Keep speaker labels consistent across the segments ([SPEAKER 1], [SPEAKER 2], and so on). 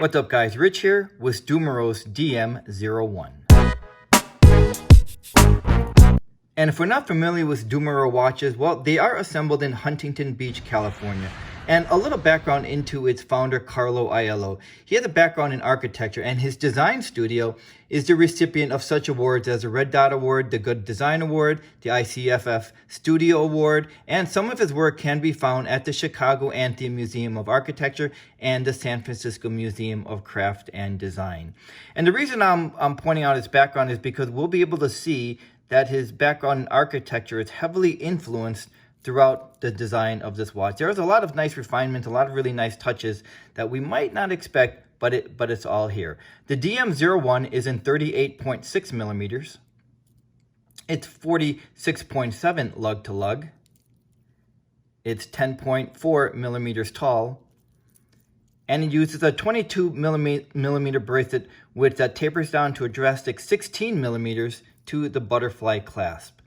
[SPEAKER 1] What's up guys, Rich here with Dumoreau's DM01. And if we're not familiar with Dumoreau watches, well, they are assembled in Huntington Beach, California. And a little background into its founder, Carlo Aiello. He has a background in architecture, and his design studio is the recipient of such awards as the Red Dot Award, the Good Design Award, the ICFF Studio Award, and some of his work can be found at the Chicago Anthea Museum of Architecture and the San Francisco Museum of Craft and Design. And the reason I'm pointing out his background is because we'll be able to see that his background in architecture is heavily influenced throughout the design of this watch. There's a lot of nice refinements, a lot of really nice touches that we might not expect, but it's all here. The DM01 is in 38.6 millimeters. It's 46.7 lug to lug. It's 10.4 millimeters tall. And it uses a 22 millimeter bracelet, which tapers down to a drastic 16 millimeters to the butterfly clasp.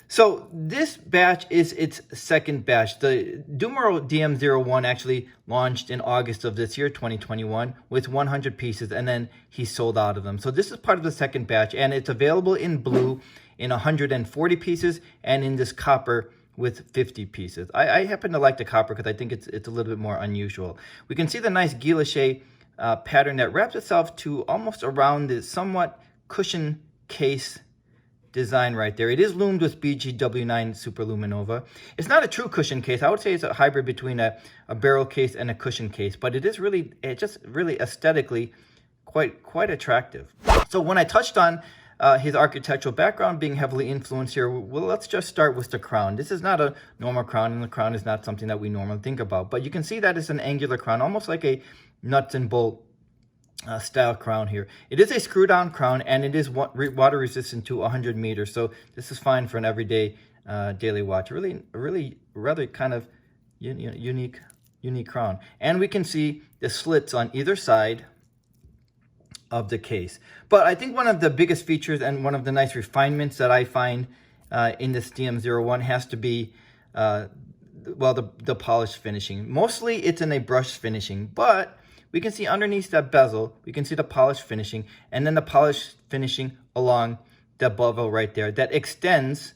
[SPEAKER 1] So this batch is its second batch. The Dumoreau DM01 actually launched in August of this year, 2021, with 100 pieces, and then he sold out of them. So this is part of the second batch, and it's available in blue in 140 pieces and in this copper with 50 pieces. I happen to like the copper because I think it's a little bit more unusual. We can see the nice guilloche pattern that wraps itself to almost around the somewhat cushion case design right there. It is loomed with BGW9 Superluminova. It's not a true cushion case. I would say it's a hybrid between a barrel case and a cushion case, but it just really aesthetically quite attractive. So when I touched on his architectural background being heavily influenced here, well, let's just start with the crown. This is not a normal crown, and the crown is not something that we normally think about, but you can see that it's an angular crown, almost like a nuts and bolt style crown here. It is a screw down crown, and it is water resistant to 100 meters. So this is fine for an everyday daily watch. Really rather kind of unique crown. And we can see the slits on either side of the case. But I think one of the biggest features and one of the nice refinements that I find in this DM01 has to be well, the polished finishing. Mostly it's in a brushed finishing, but we can see underneath that bezel, we can see the polished finishing, and then the polished finishing along the bevel right there that extends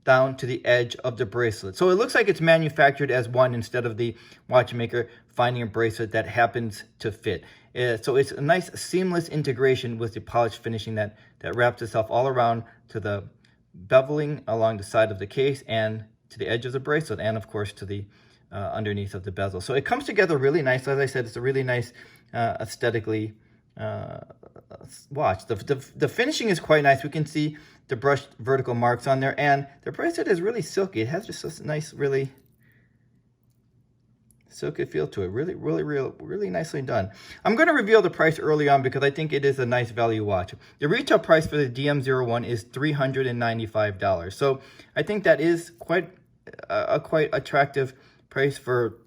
[SPEAKER 1] down to the edge of the bracelet. So it looks like it's manufactured as one instead of the watchmaker finding a bracelet that happens to fit. So it's a nice seamless integration with the polished finishing that wraps itself all around to the beveling along the side of the case and to the edge of the bracelet, and of course to the underneath of the bezel. So it comes together really nice. As I said, it's a really nice aesthetically watch. The finishing is quite nice. We can see the brushed vertical marks on there, and the bracelet is really silky. It has just this nice, really silky feel to it. Really nicely done. I'm going to reveal the price early on because I think it is a nice value watch. The retail price for the DM01 is $395. So I think that is quite attractive price for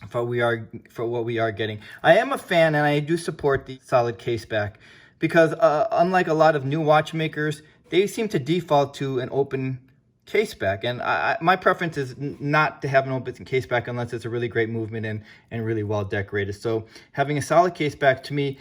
[SPEAKER 1] what we are getting. I am a fan, and I do support the solid case back because unlike a lot of new watchmakers, they seem to default to an open case back, and my preference is not to have an open case back unless it's a really great movement and really well decorated. So having a solid case back to me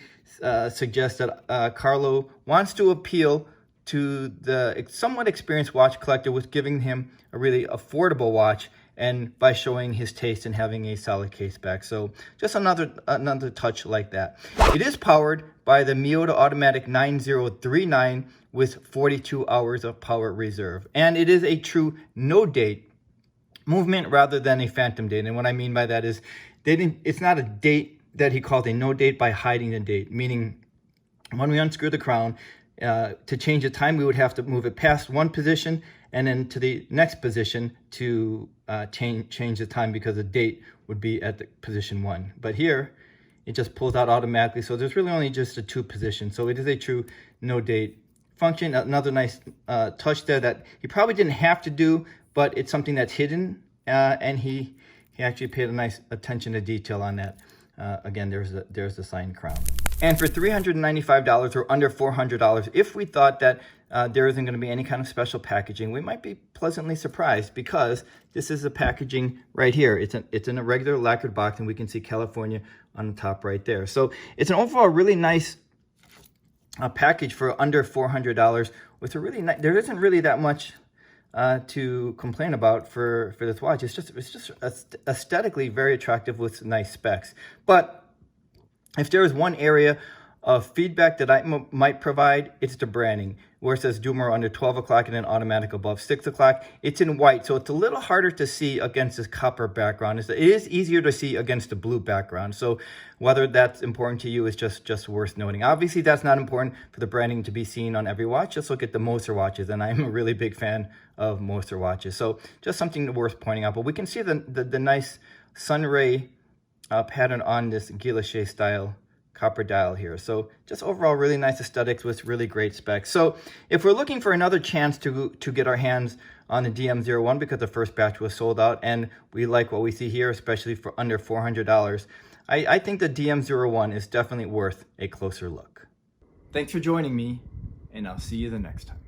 [SPEAKER 1] suggests that Carlo wants to appeal to the somewhat experienced watch collector with giving him a really affordable watch, and by showing his taste in having a solid case back. So just another touch like that. It is powered by the Miyota Automatic 9039 with 42 hours of power reserve. And it is a true no date movement rather than a phantom date. And what I mean by that is it's not a date that he called a no date by hiding the date, meaning when we unscrew the crown, to change the time, we would have to move it past one position and then to the next position to change the time, because the date would be at the position 1. But here, it just pulls out automatically. So there's really only just a 2 positions. So it is a true no date function. Another nice touch there that he probably didn't have to do, but it's something that's hidden, and he actually paid a nice attention to detail on that. Again, there's the signed crown. And for $395 or under $400, if we thought that there isn't going to be any kind of special packaging, we might be pleasantly surprised, because this is the packaging right here. It's in a regular lacquered box, and we can see California on the top right there. So it's an overall really nice package for under $400 with a really nice. There isn't really that much to complain about for this watch. It's just aesthetically very attractive with nice specs. But if there is one area of feedback that I might provide, it's the branding, where it says Dumoreau under 12 o'clock and then automatic above 6 o'clock. It's in white, so it's a little harder to see against this copper background. It is easier to see against the blue background. So whether that's important to you is just worth noting. Obviously, that's not important for the branding to be seen on every watch. Just look at the Moser watches, and I'm a really big fan of Moser watches. So just something worth pointing out. But we can see the nice sunray pattern on this guilloche style copper dial here. So just overall really nice aesthetics with really great specs. So if we're looking for another chance to get our hands on the DM01, because the first batch was sold out and we like what we see here, especially for under $400, I think the DM01 is definitely worth a closer look. Thanks for joining me, and I'll see you the next time.